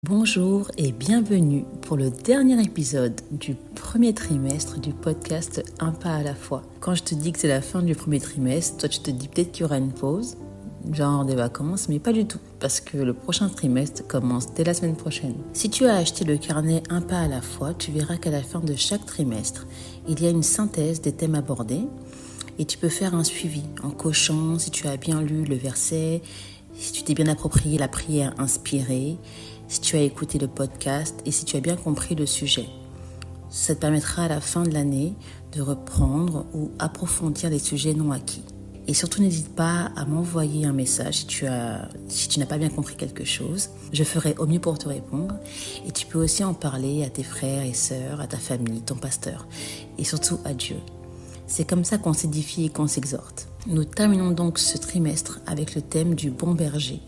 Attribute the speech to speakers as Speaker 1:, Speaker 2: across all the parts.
Speaker 1: Bonjour et bienvenue pour le dernier épisode du premier trimestre du podcast Un pas à la fois. Quand je te dis que c'est la fin du premier trimestre, toi tu te dis peut-être qu'il y aura une pause, genre des vacances, mais pas du tout, parce que le prochain trimestre commence dès la semaine prochaine. Si tu as acheté le carnet Un pas à la fois, tu verras qu'à la fin de chaque trimestre, il y a une synthèse des thèmes abordés et tu peux faire un suivi en cochant si tu as bien lu le verset, si tu t'es bien approprié la prière inspirée, si tu as écouté le podcast et si tu as bien compris le sujet. Ça te permettra à la fin de l'année de reprendre ou approfondir les sujets non acquis. Et surtout, n'hésite pas à m'envoyer un message si tu n'as pas bien compris quelque chose. Je ferai au mieux pour te répondre. Et tu peux aussi en parler à tes frères et sœurs, à ta famille, ton pasteur et surtout à Dieu. C'est comme ça qu'on s'édifie et qu'on s'exhorte. Nous terminons donc ce trimestre avec le thème du bon berger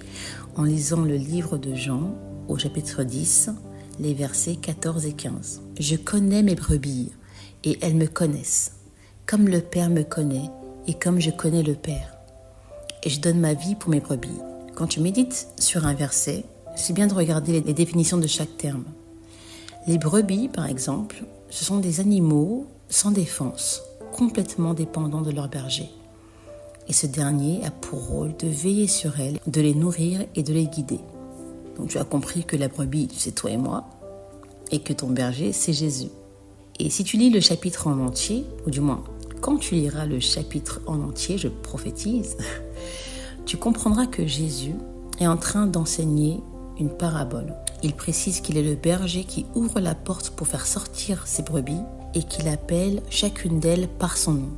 Speaker 1: en lisant le livre de Jean au chapitre 10, les versets 14 et 15. « Je connais mes brebis et elles me connaissent, comme le Père me connaît et comme je connais le Père. Et je donne ma vie pour mes brebis. » Quand tu médites sur un verset, c'est bien de regarder les définitions de chaque terme. Les brebis, par exemple, ce sont des animaux sans défense, complètement dépendants de leur berger. Et ce dernier a pour rôle de veiller sur elles, de les nourrir et de les guider. Donc tu as compris que la brebis, c'est toi et moi, et que ton berger, c'est Jésus. Et si tu lis le chapitre en entier, ou du moins, quand tu liras le chapitre en entier, je prophétise, tu comprendras que Jésus est en train d'enseigner une parabole. Il précise qu'il est le berger qui ouvre la porte pour faire sortir ses brebis et qu'il appelle chacune d'elles par son nom.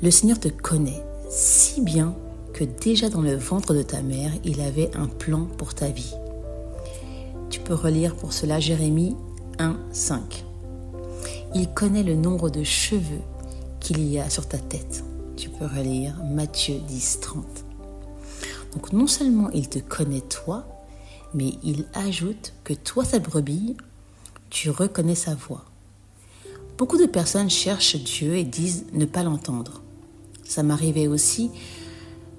Speaker 1: Le Seigneur te connaît si bien que déjà dans le ventre de ta mère, il avait un plan pour ta vie. Tu peux relire pour cela Jérémie 1, 5. Il connaît le nombre de cheveux qu'il y a sur ta tête. Tu peux relire Matthieu 10, 30. Donc non seulement il te connaît toi, mais il ajoute que toi, sa brebis, tu reconnais sa voix. Beaucoup de personnes cherchent Dieu et disent ne pas l'entendre. Ça m'arrivait aussi,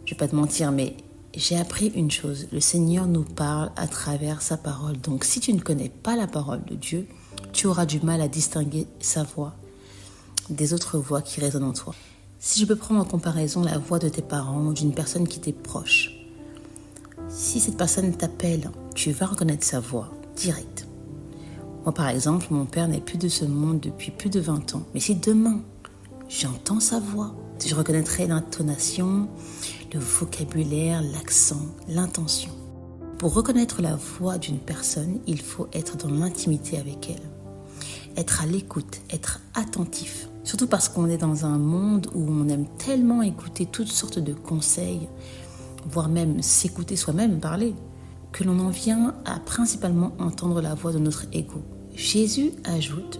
Speaker 1: je vais pas te mentir, mais j'ai appris une chose, le Seigneur nous parle à travers sa parole. Donc si tu ne connais pas la parole de Dieu, tu auras du mal à distinguer sa voix des autres voix qui résonnent en toi. Si je peux prendre en comparaison la voix de tes parents ou d'une personne qui t'est proche, si cette personne t'appelle, tu vas reconnaître sa voix direct. Moi par exemple, mon père n'est plus de ce monde depuis plus de 20 ans. Mais si demain, j'entends sa voix, je reconnaîtrai l'intonation, le vocabulaire, l'accent, l'intention. Pour reconnaître la voix d'une personne, il faut être dans l'intimité avec elle. Être à l'écoute, être attentif. Surtout parce qu'on est dans un monde où on aime tellement écouter toutes sortes de conseils, voire même s'écouter soi-même parler, que l'on en vient à principalement entendre la voix de notre ego. Jésus ajoute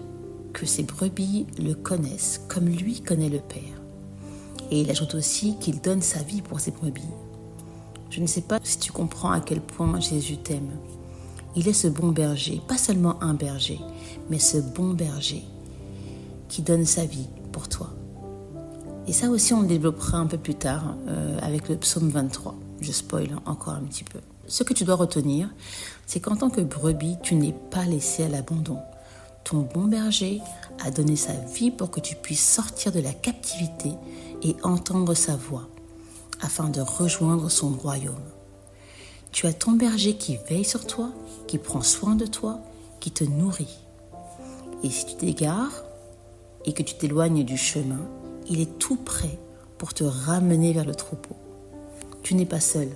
Speaker 1: que ses brebis le connaissent comme lui connaît le Père. Et il ajoute aussi qu'il donne sa vie pour ses brebis. Je ne sais pas si tu comprends à quel point Jésus t'aime. Il est ce bon berger, pas seulement un berger, mais ce bon berger qui donne sa vie pour toi. Et ça aussi, on le développera un peu plus tard avec le psaume 23. Je spoil encore un petit peu. Ce que tu dois retenir, c'est qu'en tant que brebis, tu n'es pas laissé à l'abandon. Ton bon berger a donné sa vie pour que tu puisses sortir de la captivité et entendre sa voix, afin de rejoindre son royaume. Tu as ton berger qui veille sur toi, qui prend soin de toi, qui te nourrit. Et si tu t'égares et que tu t'éloignes du chemin, il est tout prêt pour te ramener vers le troupeau. Tu n'es pas seul.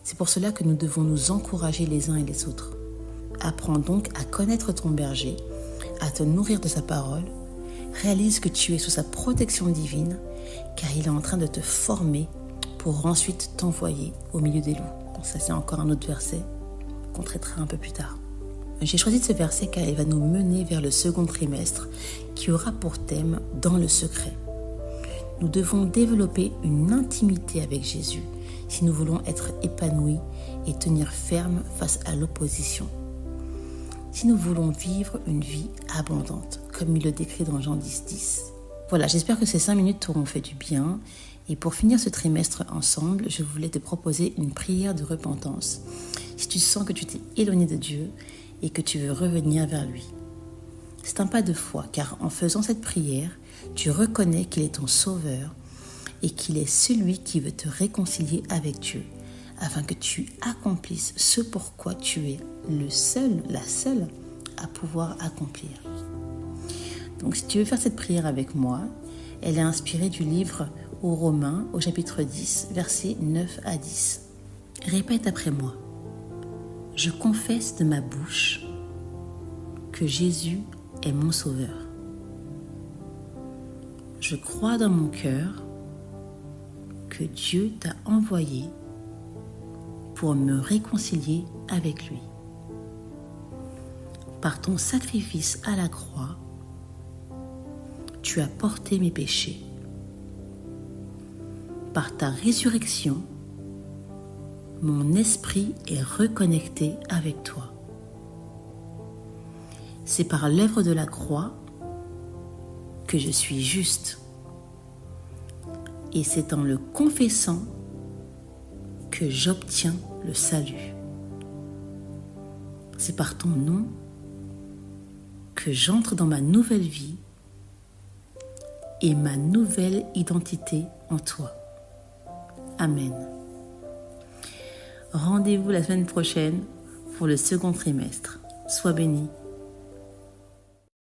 Speaker 1: C'est pour cela que nous devons nous encourager les uns et les autres. Apprends donc à connaître ton berger, à te nourrir de sa parole. Réalise que tu es sous sa protection divine, car il est en train de te former pour ensuite t'envoyer au milieu des loups. Bon, ça, c'est encore un autre verset qu'on traitera un peu plus tard. J'ai choisi ce verset car il va nous mener vers le second trimestre qui aura pour thème « Dans le secret ». Nous devons développer une intimité avec Jésus si nous voulons être épanouis et tenir ferme face à l'opposition. Si nous voulons vivre une vie abondante, comme il le décrit dans Jean 10, 10. Voilà, j'espère que ces 5 minutes t'auront fait du bien. Et pour finir ce trimestre ensemble, je voulais te proposer une prière de repentance si tu sens que tu t'es éloigné de Dieu et que tu veux revenir vers lui. C'est un pas de foi, car en faisant cette prière, tu reconnais qu'il est ton sauveur et qu'il est celui qui veut te réconcilier avec Dieu, afin que tu accomplisses ce pourquoi tu es le seul, la seule à pouvoir accomplir. Donc si tu veux faire cette prière avec moi, elle est inspirée du livre aux Romains, au chapitre 10, versets 9 à 10. Répète après moi. Je confesse de ma bouche que Jésus est mon sauveur. Je crois dans mon cœur que Dieu t'a envoyé pour me réconcilier avec lui. Par ton sacrifice à la croix, tu as porté mes péchés. Par ta résurrection, mon esprit est reconnecté avec toi. C'est par l'œuvre de la croix que je suis juste. Et c'est en le confessant que j'obtiens le salut. C'est par ton nom que j'entre dans ma nouvelle vie et ma nouvelle identité en toi. Amen. Rendez-vous la semaine prochaine pour le second trimestre. Sois béni.